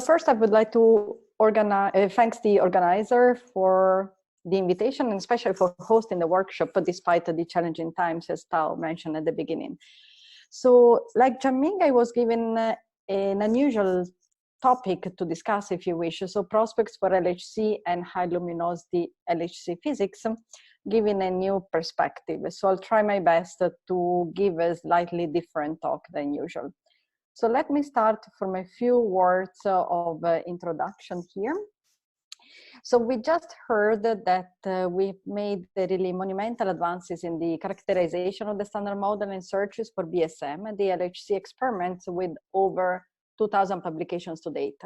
First, I would like to thanks the organizer for the invitation and especially for hosting the workshop despite the challenging times, as Tao mentioned at the beginning. So like Jiaming, I was given an unusual topic to discuss, if you wish. So prospects for LHC and high luminosity LHC physics, giving a new perspective. So I'll try my best to give a slightly different talk than usual. So let me start from a few words of introduction here. So we just heard that we've made really monumental advances in the characterization of the standard model and searches for BSM and the LHC experiments with over 2,000 publications to date.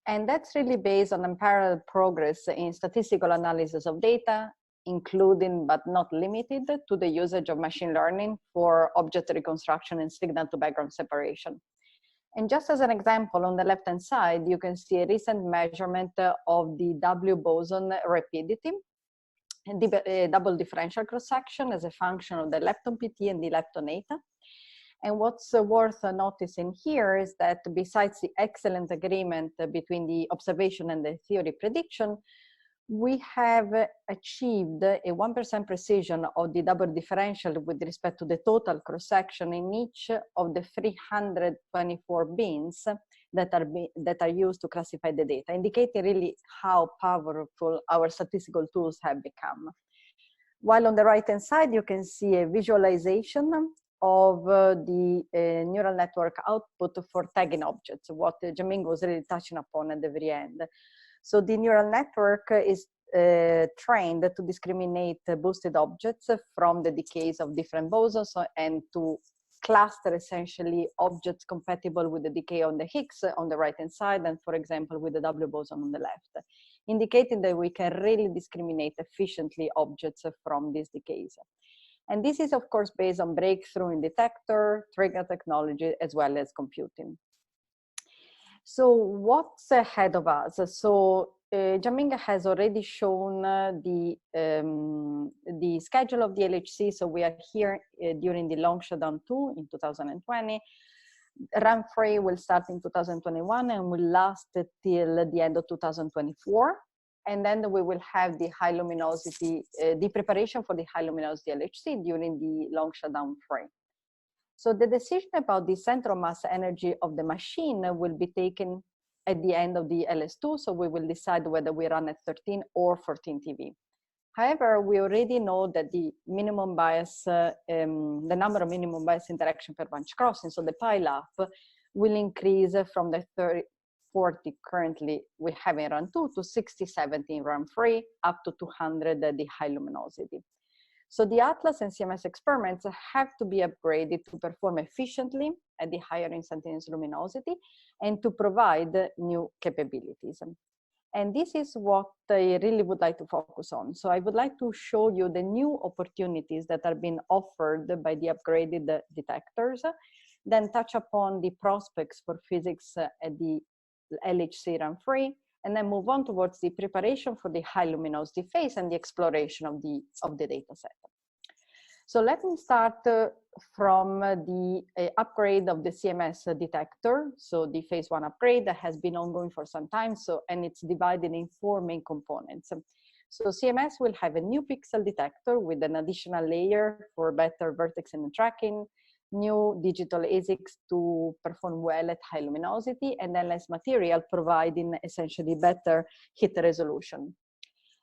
And that's really based on unparalleled progress in statistical analysis of data, including but not limited to the usage of machine learning for object reconstruction and signal to background separation. And just as an example, on the left-hand side, you can see a recent measurement of the W boson rapidity, and the double differential cross-section as a function of the lepton PT and the lepton eta. And what's worth noticing here is that besides the excellent agreement between the observation and the theory prediction, we have achieved a 1% precision of the double differential with respect to the total cross-section in each of the 324 bins that are used to classify the data, indicating really how powerful our statistical tools have become. While on the right-hand side, you can see a visualization of the neural network output for tagging objects, what Jiaming was really touching upon at the very end. So the neural network is trained to discriminate boosted objects from the decays of different bosons and to cluster essentially objects compatible with the decay on the Higgs on the right-hand side and, for example, with the W boson on the left, indicating that we can really discriminate efficiently objects from these decays. And this is, of course, based on breakthrough in detector, trigger technology, as well as computing. So what's ahead of us? So Jiaming has already shown the schedule of the LHC. So we are here during the long shutdown 2 in 2020. Run 3 will start in 2021 and will last till the end of 2024. And then we will have the high luminosity, the preparation for the high luminosity LHC during the long shutdown 3. So the decision about the central mass energy of the machine will be taken at the end of the LS2. So we will decide whether we run at 13 or 14 TeV. However, we already know that the minimum bias, the number of minimum bias interaction per bunch crossing, so the pile up, will increase from the 40 currently we have in run 2 to 60, 70 in run 3, up to 200 at the high luminosity. So the Atlas and CMS experiments have to be upgraded to perform efficiently at the higher instantaneous luminosity and to provide new capabilities. And this is what I really would like to focus on. So I would like to show you the new opportunities that are being offered by the upgraded detectors, then touch upon the prospects for physics at the LHC run 3, and then move on towards the preparation for the high luminosity phase and the exploration of the data set. So let me start from the upgrade of the CMS detector. So the phase 1 upgrade that has been ongoing for some time. And it's divided in 4 main components. So CMS will have a new pixel detector with an additional layer for better vertex and tracking, new digital ASICs to perform well at high luminosity, and then less material providing essentially better hit resolution.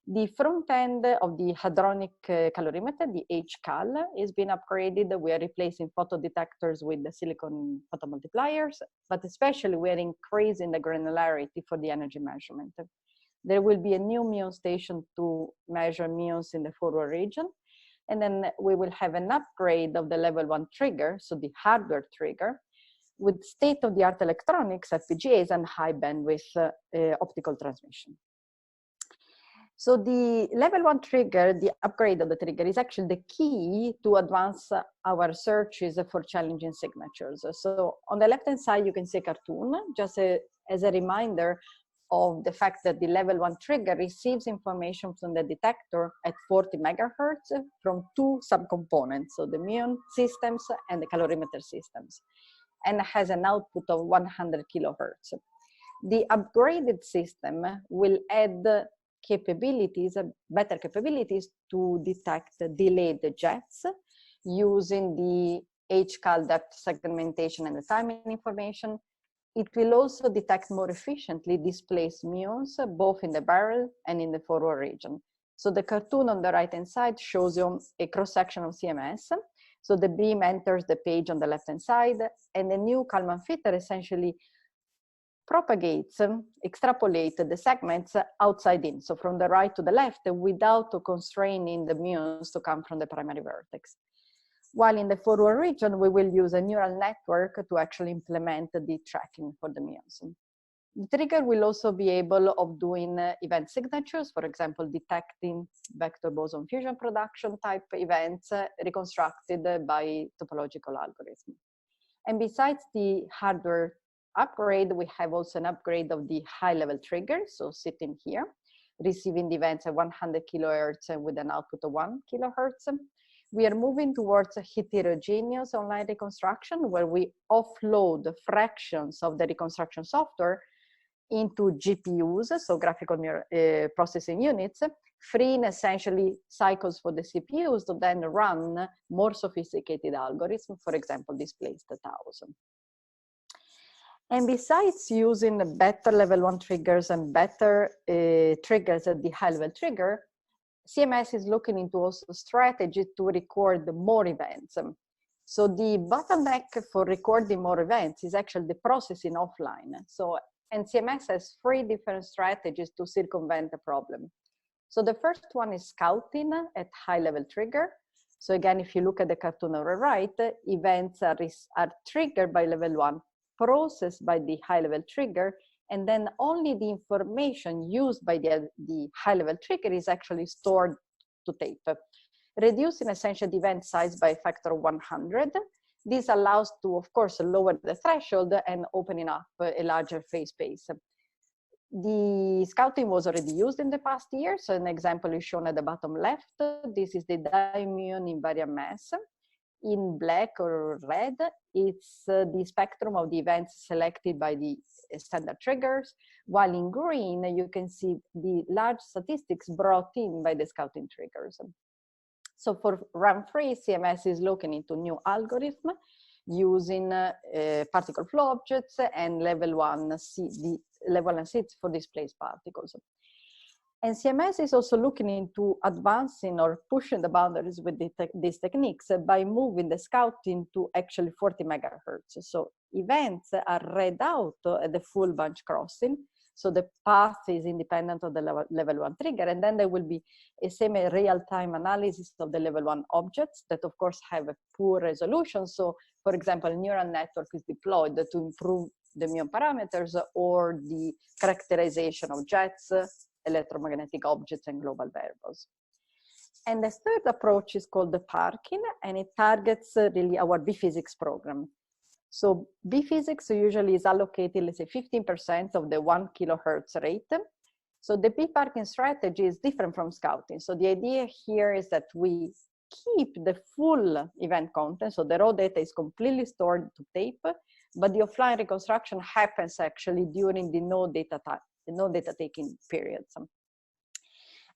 The front end of the hadronic calorimeter, the HL, is being upgraded. We are replacing photodetectors with the silicon photomultipliers, but especially we are increasing the granularity for the energy measurement. There will be a new muon station to measure muons in the forward region. And then we will have an upgrade of the level 1 trigger, so the hardware trigger, with state-of-the-art electronics, FPGAs, and high bandwidth optical transmission. So the level 1 trigger, the upgrade of the trigger, is actually the key to advance our searches for challenging signatures. So on the left-hand side, you can see a cartoon, just as a reminder of the fact that the level 1 trigger receives information from the detector at 40 megahertz from 2 subcomponents, so the muon systems and the calorimeter systems, and has an output of 100 kilohertz. The upgraded system will add capabilities, better capabilities to detect delayed jets using the HL depth segmentation and the timing information. It will also detect more efficiently displaced muons, both in the barrel and in the forward region. So the cartoon on the right-hand side shows you a cross-section of CMS. So the beam enters the page on the left-hand side, and the new Kalman filter essentially propagates, extrapolates the segments outside in, so from the right to the left, without constraining the muons to come from the primary vertex. While in the forward region, we will use a neural network to actually implement the tracking for the muons. The trigger will also be able of doing event signatures, for example, detecting vector boson fusion production type events reconstructed by topological algorithm. And besides the hardware upgrade, we have also an upgrade of the high-level trigger, so sitting here, receiving the events at 100 kilohertz with an output of 1 kilohertz. We are moving towards a heterogeneous online reconstruction where we offload fractions of the reconstruction software into GPUs, so graphical processing units, freeing essentially cycles for the CPUs to then run more sophisticated algorithms, for example, displaced taus. And besides using better level 1 triggers and better triggers at the high level trigger, CMS is looking into also strategy to record more events. So the bottleneck for recording more events is actually the processing offline. And CMS has 3 different strategies to circumvent the problem. So the first one is scouting at high level trigger. So again, if you look at the cartoon on the right, events are triggered by level 1, processed by the high level trigger, and then only the information used by the high level trigger is actually stored to tape, reducing essentially the event size by a factor of 100. This allows to, of course, lower the threshold and opening up a larger phase space. The scouting was already used in the past year. So an example is shown at the bottom left. This is the dimuon invariant mass. In black or red, it's the spectrum of the events selected by the standard triggers, while in green, you can see the large statistics brought in by the scouting triggers. So for run 3, CMS is looking into new algorithm using particle flow objects and level 1 seeds for displaced particles. And CMS is also looking into advancing or pushing the boundaries with these techniques by moving the scouting to actually 40 megahertz. So events are read out at the full bunch crossing. So the path is independent of the level 1 trigger, and then there will be a semi-real-time analysis of the level 1 objects that of course have a poor resolution. So for example, a neural network is deployed to improve the muon parameters or the characterization of jets, electromagnetic objects, and global variables. And the third approach is called the parking, and it targets really our B-physics program. So B-physics usually is allocated, let's say, 15% of the 1 kilohertz rate. So the B-parking strategy is different from scouting. So the idea here is that we keep the full event content, so the raw data is completely stored to tape, but the offline reconstruction happens actually during the no data taking periods.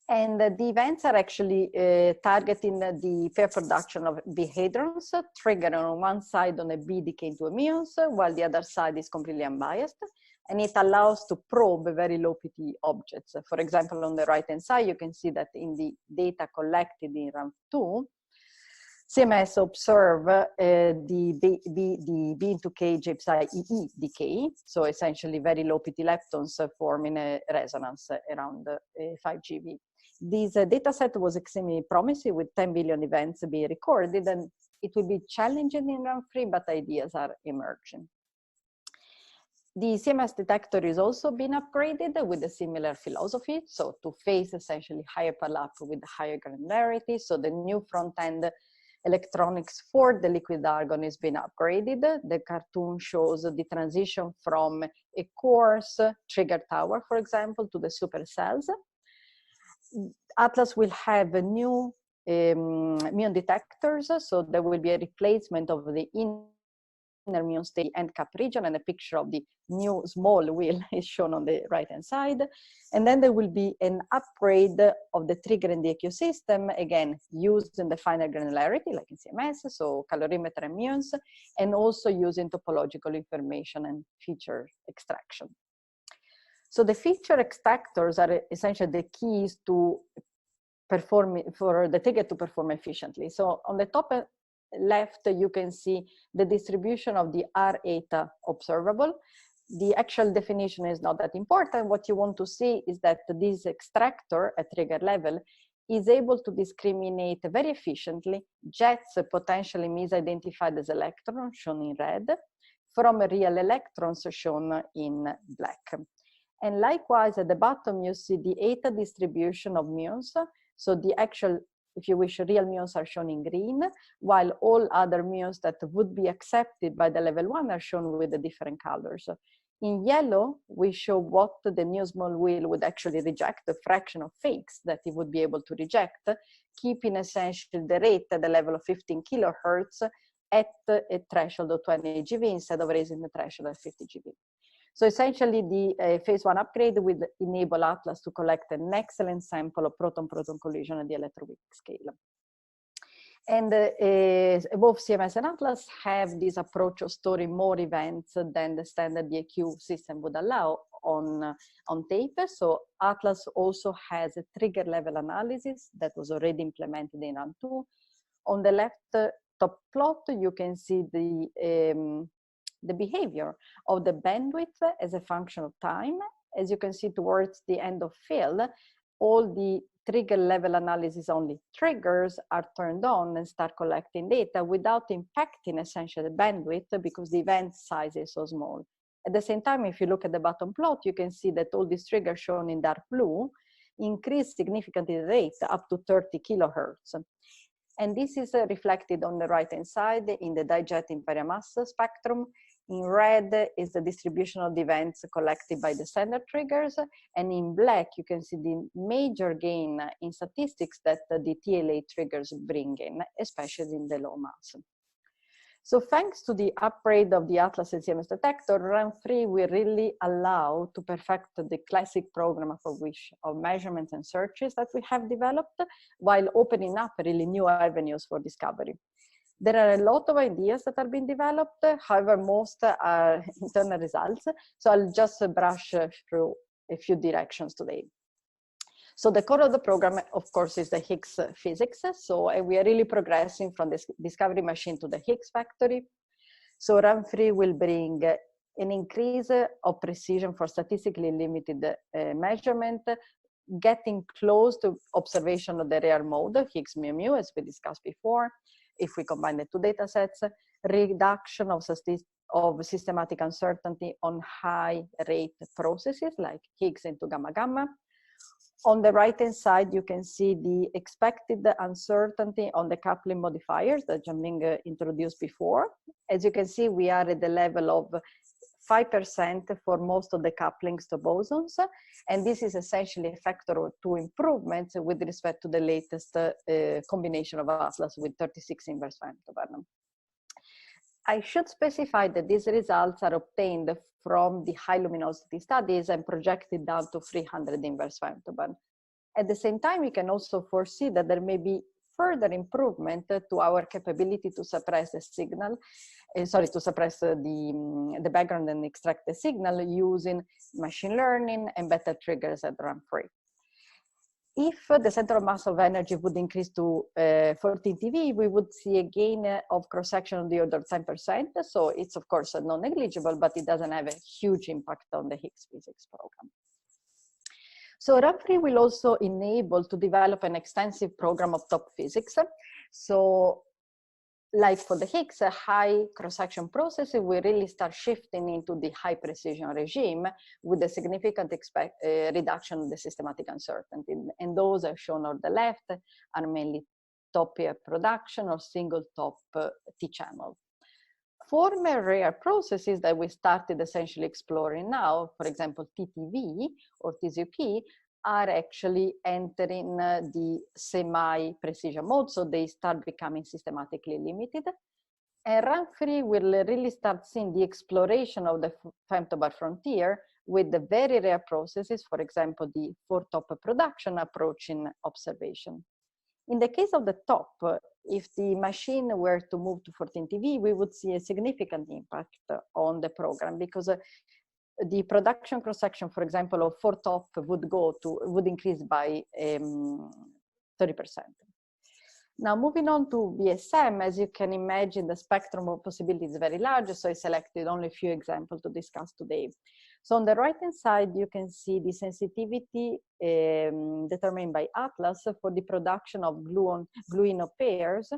And the events are actually targeting the pair production of B hadrons, triggered on one side on a B decay into a muons, while the other side is completely unbiased. And it allows to probe very low PT objects. For example, on the right-hand side, you can see that in the data collected in round 2, CMS observe the B into K gypsy EE decay, so essentially very low PT leptons forming a resonance around 5 GeV. This data set was extremely promising with 10 billion events being recorded, and it will be challenging in round 3, but ideas are emerging. The CMS detector is also being upgraded with a similar philosophy, so to face essentially higher parallel with higher granularity. So the new front-end electronics for the liquid argon is being upgraded. The cartoon shows the transition from a coarse trigger tower, for example, to the supercells. Atlas will have a new muon detectors, so there will be a replacement of the immune state end cap region, and a picture of the new small wheel is shown on the right-hand side. And then there will be an upgrade of the trigger in the ecosystem, again, using the finer granularity, like in CMS, so calorimeter and muons, and also using topological information and feature extraction. So the feature extractors are essentially the keys to perform, for the trigger to perform efficiently. So on the top left, you can see the distribution of the R eta observable. The actual definition is not that important. What you want to see is that this extractor at trigger level is able to discriminate very efficiently jets potentially misidentified as electrons, shown in red, from real electrons shown in black. And likewise, at the bottom, you see the eta distribution of muons. So the actual, if you wish, real muons are shown in green, while all other muons that would be accepted by the level 1 are shown with the different colors. In yellow, we show what the mu small wheel would actually reject, the fraction of fakes that it would be able to reject, keeping essentially the rate at the level of 15 kilohertz at a threshold of 20 GeV instead of raising the threshold at 50 GeV. So essentially, the phase 1 upgrade will enable Atlas to collect an excellent sample of proton-proton collision at the electroweak scale. And both CMS and Atlas have this approach of storing more events than the standard DAQ system would allow on tape. So Atlas also has a trigger level analysis that was already implemented in Run 2. On the left top plot, you can see the behavior of the bandwidth as a function of time. As you can see towards the end of fill, all the trigger level analysis only triggers are turned on and start collecting data without impacting essentially the bandwidth because the event size is so small. At the same time, if you look at the bottom plot, you can see that all these triggers shown in dark blue increase significantly the rate up to 30 kilohertz. And this is reflected on the right-hand side in the dijet imperial mass spectrum. In red is the distribution of the events collected by the standard triggers. And in black, you can see the major gain in statistics that the TLA triggers bring in, especially in the low mass. So thanks to the upgrade of the Atlas and CMS detector, Run 3 will really allow to perfect the classic program of measurements and searches that we have developed, while opening up really new avenues for discovery. There are a lot of ideas that are being developed, however, most are internal results. So I'll just brush through a few directions today. So the core of the program, of course, is the Higgs physics. So we are really progressing from this discovery machine to the Higgs Factory. So Run 3 will bring an increase of precision for statistically limited measurement, getting close to observation of the rare mode, Higgs mu mu, as we discussed before, if we combine the two data sets, reduction of systematic uncertainty on high rate processes like Higgs into gamma gamma. On the right-hand side, you can see the expected uncertainty on the coupling modifiers that Jianming introduced before. As you can see, we are at the level of 5% for most of the couplings to bosons. And this is essentially a factor of 2 improvements with respect to the latest combination of Atlas with 36 inverse femtobarn. I should specify that these results are obtained from the high luminosity studies and projected down to 300 inverse femtobarn. At the same time, we can also foresee that there may be further improvement to our capability to suppress the signal, to suppress the background and extract the signal using machine learning and better triggers at Run 3. If the center of mass of energy would increase to 14 TeV, we would see a gain of cross-section on the order of 10%. So it's of course non-negligible, but it doesn't have a huge impact on the Higgs physics program. So Run 3 will also enable to develop an extensive program of top physics. So like for the Higgs, a high cross-section process, we really start shifting into the high precision regime with a significant reduction of the systematic uncertainty. And those are shown on the left are mainly top pair production or single top T-channel. Former rare processes that we started essentially exploring now, for example, TTV or TZP, are actually entering the semi-precision mode, so they start becoming systematically limited. And run-free will really start seeing the exploration of the femtobar frontier with the very rare processes, for example, the four-top production approach in observation. In the case of the top, if the machine were to move to 14 TeV, we would see a significant impact on the program, because the production cross-section, for example, of four-top would increase by 30%. Now, moving on to BSM, as you can imagine, the spectrum of possibilities is very large, so I selected only a few examples to discuss today. So on the right-hand side, you can see the sensitivity determined by Atlas for the production of gluino pairs,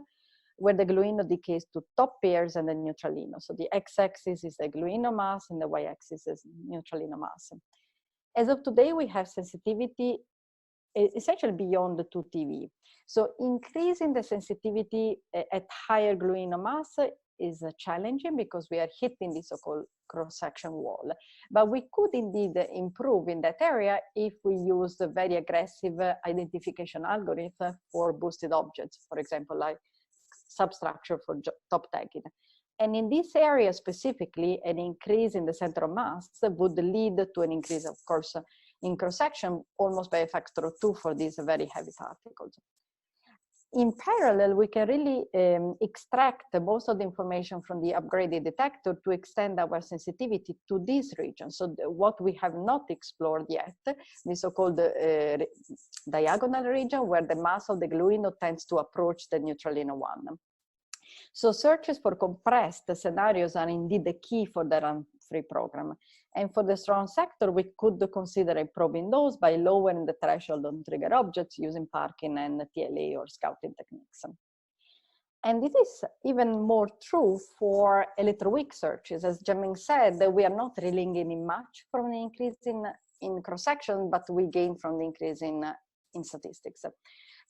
where the gluino decays to top pairs and the neutralino. So the x-axis is the gluino mass and the y-axis is neutralino mass. As of today, we have sensitivity essentially beyond the 2 TeV. So increasing the sensitivity at higher gluino mass is challenging because we are hitting the so-called cross-section wall. But we could indeed improve in that area if we use the very aggressive identification algorithm for boosted objects, for example, like substructure for top tagging. And in this area specifically, an increase in the center of mass would lead to an increase, of course, in cross-section almost by a factor of 2 for these very heavy particles. In parallel, we can really extract most of the information from the upgraded detector to extend our sensitivity to this region. So what we have not explored yet, the so-called diagonal region, where the mass of the gluino tends to approach the neutralino 1. So searches for compressed scenarios are indeed the key for the run-free program. And for the strong sector, we could consider improving those by lowering the threshold on trigger objects using parking and TLA or scouting techniques. And this is even more true for electroweak searches. As Jamin said, we are not really gaining much from the increase in cross-section, but we gain from the increase in statistics.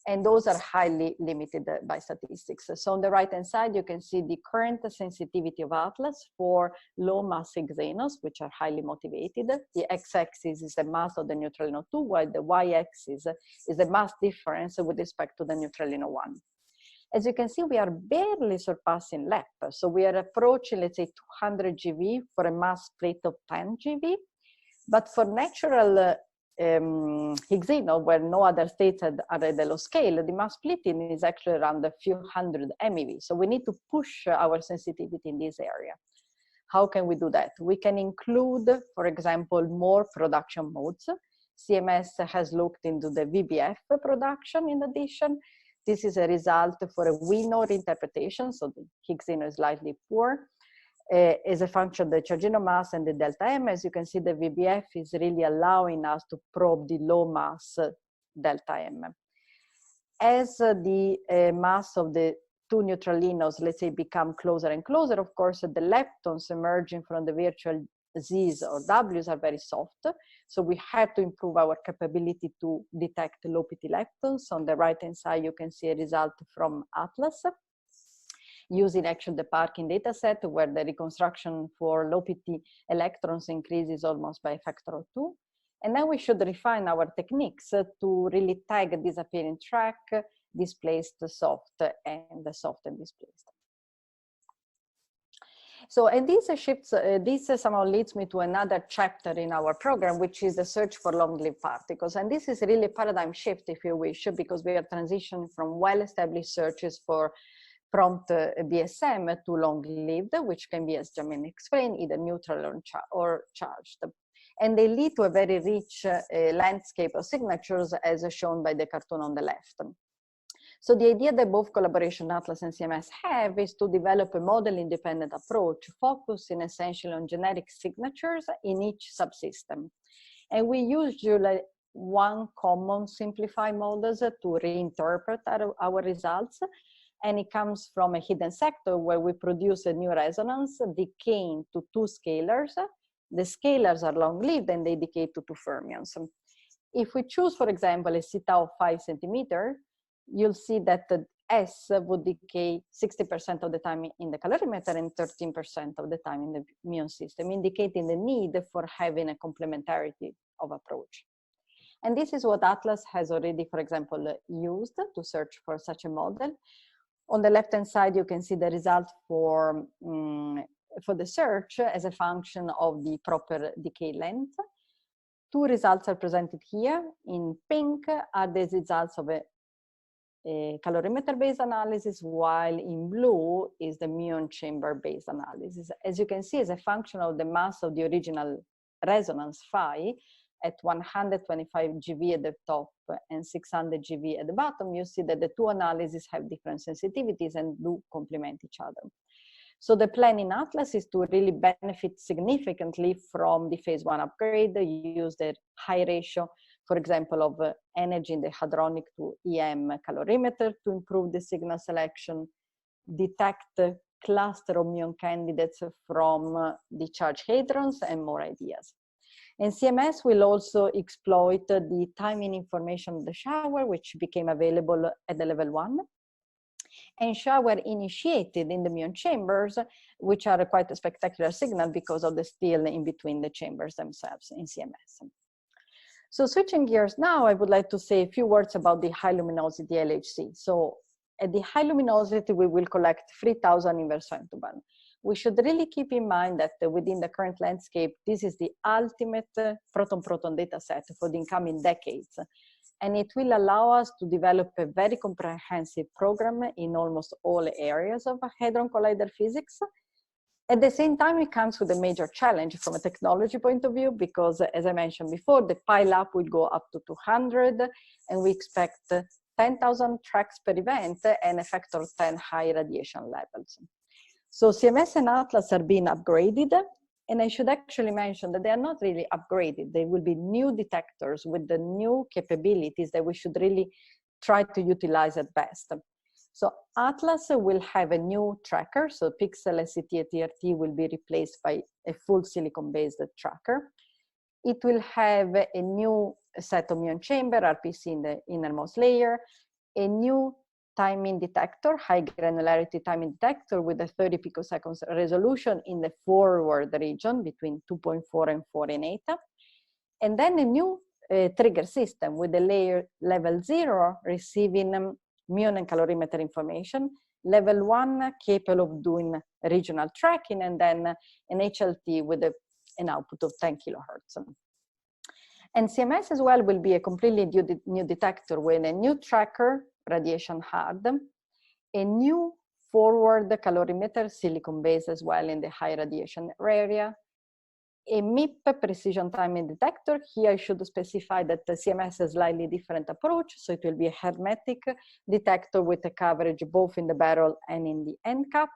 And those are highly limited by statistics. So on the right-hand side, you can see the current sensitivity of Atlas for low mass xenos, which are highly motivated. The x-axis is the mass of the neutralino 2, while the y-axis is the mass difference with respect to the neutralino 1. As you can see, we are barely surpassing LEP. So we are approaching, let's say, 200 GeV for a mass split of 10 GeV. But for natural Higgsino, where no other states are at the low scale, the mass splitting is actually around a few hundred MeV. So we need to push our sensitivity in this area. How can we do that? We can include, for example, more production modes. CMS has looked into the VBF production in addition. This is a result for a Wiener interpretation, so the Higgsino is slightly poor. As a function of the chargino mass and the delta M, as you can see, the VBF is really allowing us to probe the low mass delta M. As the mass of the two neutralinos, let's say, become closer and closer, of course, the leptons emerging from the virtual Z's or W's are very soft. So we have to improve our capability to detect low PT leptons. On the right-hand side, you can see a result from Atlas, using actually the parking dataset, where the reconstruction for low PT electrons increases almost by a factor of 2. And then we should refine our techniques to really tag disappearing track, displaced soft, and the soft and displaced. So, and this shifts, this somehow leads me to another chapter in our program, which is the search for long-lived particles. And this is really a paradigm shift, if you wish, because we are transitioning from well-established searches for prompt BSM to long-lived, which can be, as Jamin explained, either neutral or charged. And they lead to a very rich landscape of signatures, as shown by the cartoon on the left. So the idea that both Collaboration Atlas and CMS have is to develop a model-independent approach, focusing essentially on generic signatures in each subsystem. And we use usually one common simplified models to reinterpret our results. And it comes from a hidden sector where we produce a new resonance decaying to two scalars. The scalars are long-lived and they decay to two fermions. If we choose, for example, a zeta of 5 centimeters, you'll see that the S would decay 60% of the time in the calorimeter and 13% of the time in the muon system, indicating the need for having a complementarity of approach. And this is what Atlas has already, for example, used to search for such a model. On the left-hand side, you can see the result for the search as a function of the proper decay length. Two results are presented here. In pink are the results of a calorimeter-based analysis, while in blue is the muon chamber-based analysis. As you can see, as a function of the mass of the original resonance phi at 125 GeV at the top and 600 GeV at the bottom, you see that the two analyses have different sensitivities and do complement each other. So the plan in Atlas is to really benefit significantly from the phase 1 upgrade. You use the high ratio, for example, of energy in the hadronic to EM calorimeter to improve the signal selection, detect cluster of muon candidates from the charged hadrons, and more ideas. And CMS will also exploit the timing information of the shower, which became available at the level 1, and shower initiated in the muon chambers, which are quite a spectacular signal because of the still in between the chambers themselves in CMS. So switching gears now, I would like to say a few words about the high luminosity LHC. So at the high luminosity, we will collect 3000 inverse femtoband. We should really keep in mind that within the current landscape, this is the ultimate proton-proton data set for the incoming decades. And it will allow us to develop a very comprehensive program in almost all areas of Hadron Collider physics. At the same time, it comes with a major challenge from a technology point of view, because as I mentioned before, the pile-up will go up to 200, and we expect 10,000 tracks per event and a factor of 10 high radiation levels. So CMS and Atlas are being upgraded, and I should actually mention that they are not really upgraded. They will be new detectors with the new capabilities that we should really try to utilize at best. So Atlas will have a new tracker, so Pixel, SCT, and TRT will be replaced by a full silicon-based tracker. It will have a new set of muon chamber, RPC in the innermost layer, a new timing detector, high granularity timing detector with a 30 picoseconds resolution in the forward region between 2.4 and 4 in eta, and then a new trigger system with the layer level 0 receiving muon and calorimeter information, level 1 capable of doing regional tracking, and then an HLT with an output of 10 kilohertz. And CMS as well will be a completely new detector with a new tracker, radiation hard, a new forward calorimeter, silicon-based as well in the high radiation area, a MIP precision timing detector. Here I should specify that the CMS has a slightly different approach, so it will be a hermetic detector with a coverage both in the barrel and in the end cap.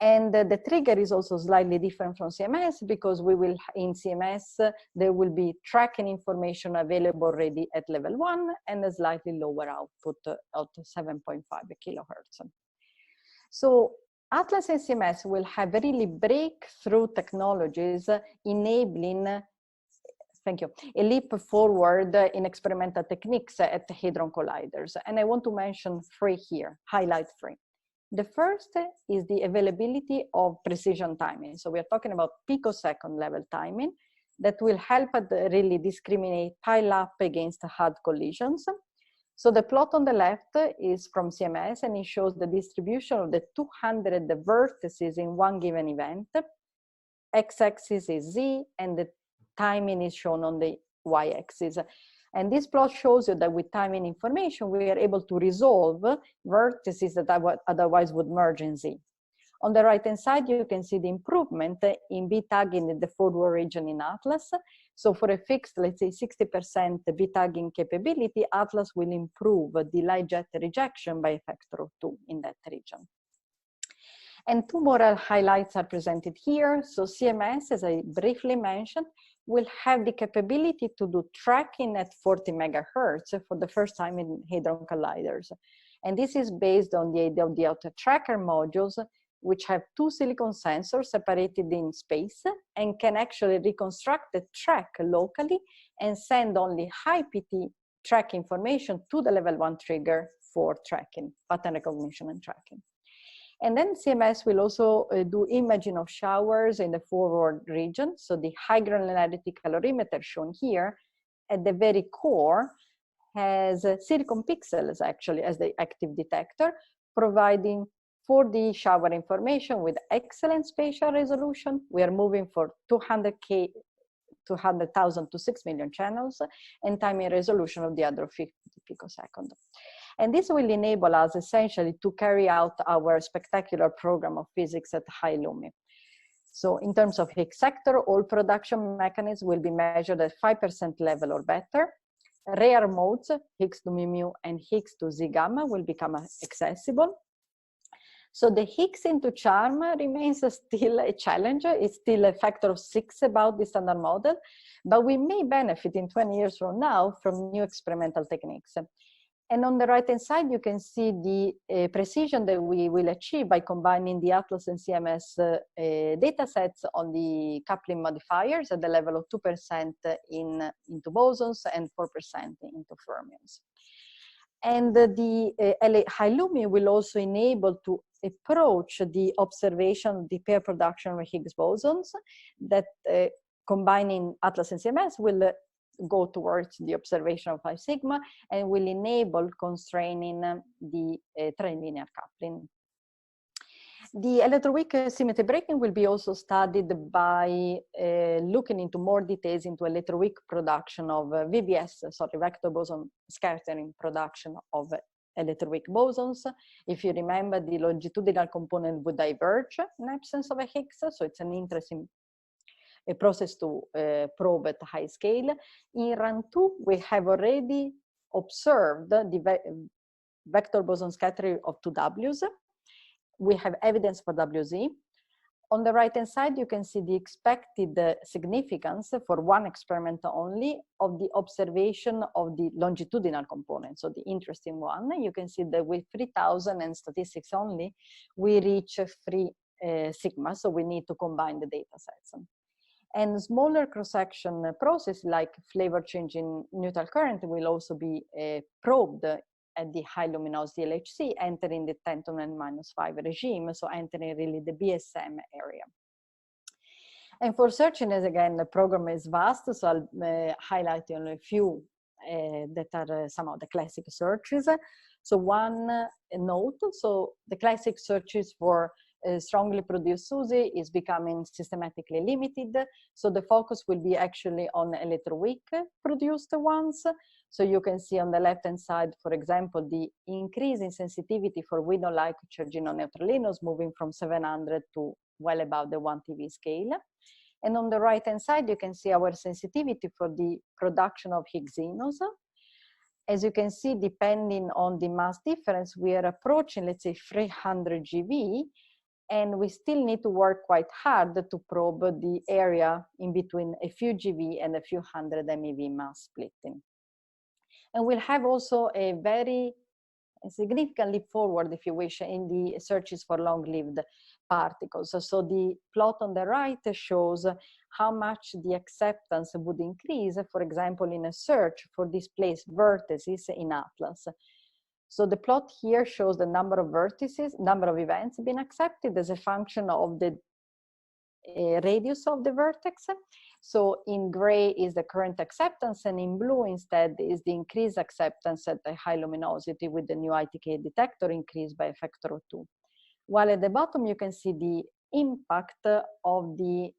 And the trigger is also slightly different from CMS, because we will, in CMS, there will be tracking information available already at level 1 and a slightly lower output of 7.5 kilohertz. So Atlas and CMS will have really breakthrough technologies enabling, thank you, a leap forward in experimental techniques at the Hadron Colliders. And I want to mention 3 here, highlight 3. The first is the availability of precision timing. So we are talking about picosecond level timing that will help us really discriminate pile-up against hard collisions. So the plot on the left is from CMS, and it shows the distribution of the 200 vertices in one given event. X-axis is Z, and the timing is shown on the Y-axis. And this plot shows you that with timing information, we are able to resolve vertices that otherwise would merge in Z. On the right-hand side, you can see the improvement in V tagging in the forward region in Atlas. So for a fixed, let's say 60% V tagging capability, Atlas will improve the light jet rejection by a factor of 2 in that region. And 2 more highlights are presented here. So CMS, as I briefly mentioned, will have the capability to do tracking at 40 megahertz for the first time in Hadron Colliders. And this is based on the idea of the auto tracker modules, which have 2 silicon sensors separated in space and can actually reconstruct the track locally and send only high PT track information to the level 1 trigger for tracking, pattern recognition and tracking. And then CMS will also do imaging of showers in the forward region. So the high granularity calorimeter shown here at the very core has silicon pixels actually as the active detector, providing 4D shower information with excellent spatial resolution. We are moving for 200,000 to 6 million channels, and timing resolution of the order of 50 picosecond. And this will enable us essentially to carry out our spectacular program of physics at high Lumi. So in terms of Higgs sector, all production mechanisms will be measured at 5% level or better. Rare modes, Higgs to mu and Higgs to Z gamma, will become accessible. So the Higgs into charm remains still a challenge. It's still a factor of 6 about the standard model, but we may benefit in 20 years from now from new experimental techniques. And on the right-hand side, you can see the precision that we will achieve by combining the Atlas and CMS data sets on the coupling modifiers at the level of 2% into bosons and 4% into fermions. And the high Lumi will also enable to approach the observation, the pair production of Higgs bosons that combining Atlas and CMS will go towards the observation of 5 sigma and will enable constraining the trilinear coupling. The electroweak symmetry breaking will be also studied by looking into more details into electroweak production of VBS, sorry, vector boson scattering production of electroweak bosons. If you remember, the longitudinal component would diverge in absence of a Higgs, so it's an interesting a process to probe at high scale. In run 2, we have already observed the vector boson scattering of 2Ws. We have evidence for WZ. On the right-hand side, you can see the expected significance for one experiment only of the observation of the longitudinal component, so the interesting one. You can see that with 3000 and statistics only, we reach 3 sigma, so we need to combine the data sets. And smaller cross-section process like flavor change in neutral current will also be probed at the high luminosity LHC, entering the 10 to the -5 regime, so entering really the BSM area. And for searching, as again, the program is vast, so I'll highlight only a few that are some of the classic searches. So one note, so the classic searches for strongly produced SUSY is becoming systematically limited. So the focus will be actually on electroweak produced ones. So you can see on the left-hand side, for example, the increase in sensitivity for window-like neutralinos moving from 700 to well above the 1 TeV scale. And on the right-hand side, you can see our sensitivity for the production of Higgs-Zenos. As you can see, depending on the mass difference, we are approaching, let's say, 300 GeV, and we still need to work quite hard to probe the area in between a few GeV and a few hundred MeV mass splitting. And we'll have also a very significant leap forward, if you wish, in the searches for long-lived particles. So the plot on the right shows how much the acceptance would increase, for example, in a search for displaced vertices in Atlas. So the plot here shows the number of vertices, number of events being accepted as a function of the radius of the vertex. So in gray is the current acceptance, and in blue instead is the increased acceptance at a high luminosity with the new ITK detector increased by a factor of 2. While at the bottom you can see the impact of the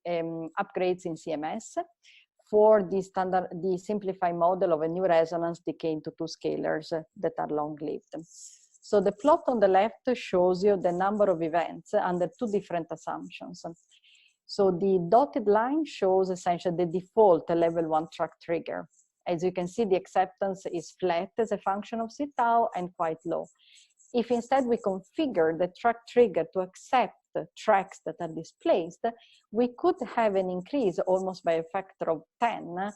upgrades in CMS for the simplified model of a new resonance decay into 2 scalars that are long-lived. So the plot on the left shows you the number of events under 2 different assumptions. So the dotted line shows essentially the default level 1 track trigger. As you can see, the acceptance is flat as a function of C tau and quite low. If instead we configure the track trigger to accept tracks that are displaced, we could have an increase almost by a factor of 10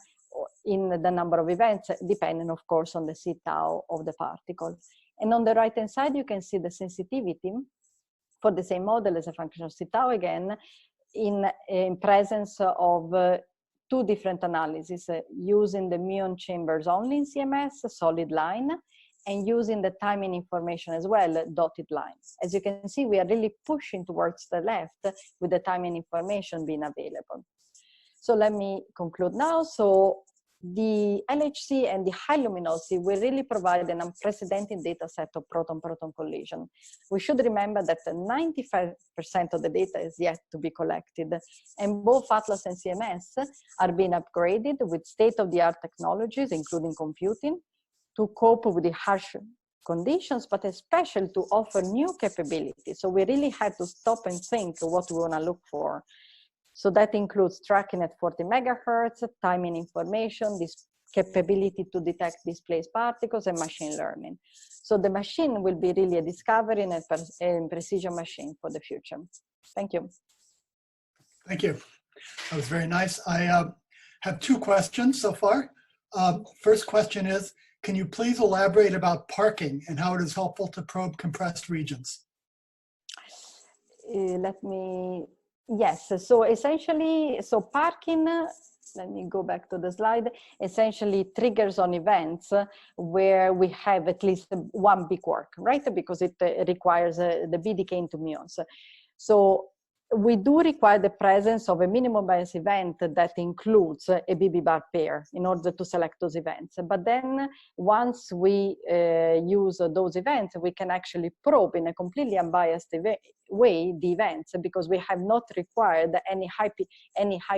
in the number of events, depending, of course, on the C tau of the particle. And on the right-hand side, you can see the sensitivity for the same model as a function of C tau again, in presence of 2 different analyses, using the muon chambers only in CMS, solid line, and using the timing information as well, dotted lines. As you can see, we are really pushing towards the left with the timing information being available. So let me conclude now. So the LHC and the high luminosity will really provide an unprecedented data set of proton-proton collision. We should remember that 95% of the data is yet to be collected, and both Atlas and CMS are being upgraded with state-of-the-art technologies, including computing, to cope with the harsh conditions, but especially to offer new capabilities. So we really had to stop and think what we want to look for. So that includes tracking at 40 megahertz, timing information, this capability to detect displaced particles, and machine learning. So the machine will be really a discovery and precision machine for the future. Thank you. Thank you. That was very nice. I have two questions so far. First question is, can you please elaborate about parking and how it is helpful to probe compressed regions? Yes, so essentially, so parking, let me go back to the slide, essentially triggers on events where we have at least one big quark, right? Because it requires the B decay into muons. So we do require the presence of a minimum bias event that includes a BB bar pair in order to select those events. But then once we use those events, we can actually probe in a completely unbiased way the events, because we have not required any high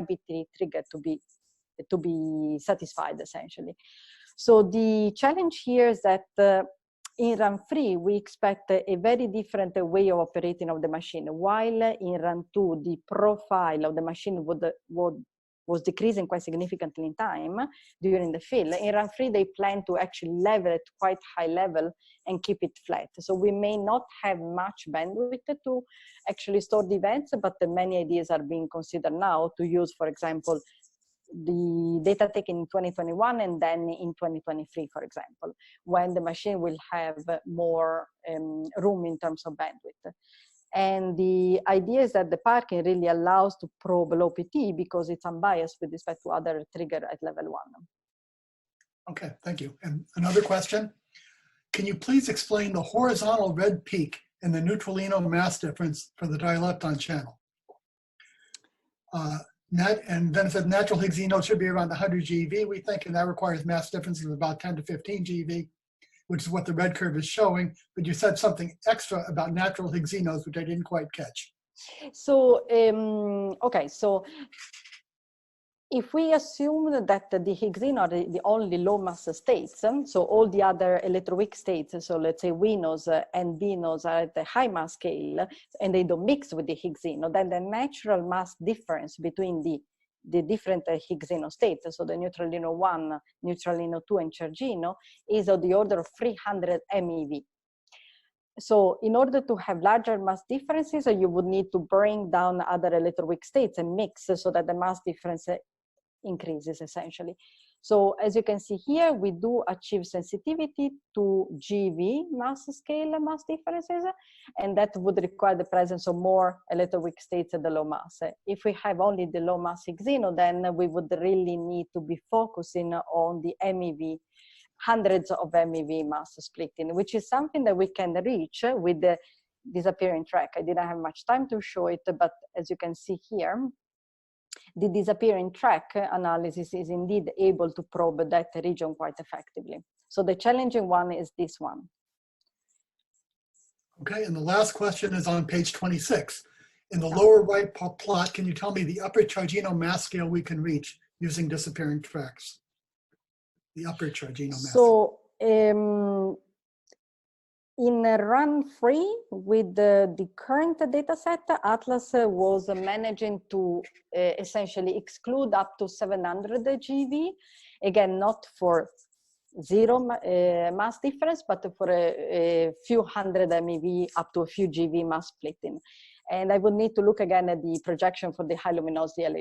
bit trigger to be satisfied, essentially. So the challenge here is that in run 3, we expect a very different way of operating of the machine. While in run 2, the profile of the machine was decreasing quite significantly in time during the fill. In run 3, they plan to actually level at quite high level and keep it flat. So we may not have much bandwidth to actually store the events, but many ideas are being considered now to use, for example, the data taken in 2021 and then in 2023, for example, when the machine will have more room in terms of bandwidth. And the idea is that the parking really allows to probe low PT because it's unbiased with respect to other trigger at level 1. Okay, thank you. And another question, can you please explain the horizontal red peak and the neutralino mass difference for the dilepton channel? And then it said natural Higgs ENO should be around 100 GeV, we think, and that requires mass differences of about 10 to 15 GeV, which is what the red curve is showing. But you said something extra about natural Higgs ENOs, which I didn't quite catch. So, okay, so if we assume that the Higgs ENO are the only low mass states, so all the other electroweak states, so let's say WINOs and BINOs are at the high mass scale and they don't mix with the Higgs ENO, then the natural mass difference between the different Higgs ENO states, so the neutralino 1, neutralino 2, and chargino, is of the order of 300 MeV. So in order to have larger mass differences, you would need to bring down other electroweak states and mix so that the mass difference increases, essentially. So as you can see here, we do achieve sensitivity to GeV mass scale mass differences, and that would require the presence of more electroweak states at the low mass. If we have only the low mass Higgs ENO, then we would really need to be focusing on the MeV, hundreds of MeV mass splitting, which is something that we can reach with the disappearing track. I didn't have much time to show it, but as you can see here, the disappearing track analysis is indeed able to probe that region quite effectively. So the challenging one is this one. Okay, and the last question is on page 26. In the lower right plot, can you tell me the upper chargino mass scale we can reach using disappearing tracks? The upper chargino mass. So in run 3, with the current data set, Atlas was managing to essentially exclude up to 700 GeV. Again, not for zero mass difference, but for a few hundred MeV up to a few GeV mass splitting. And I would need to look again at the projection for the high luminosity LHC.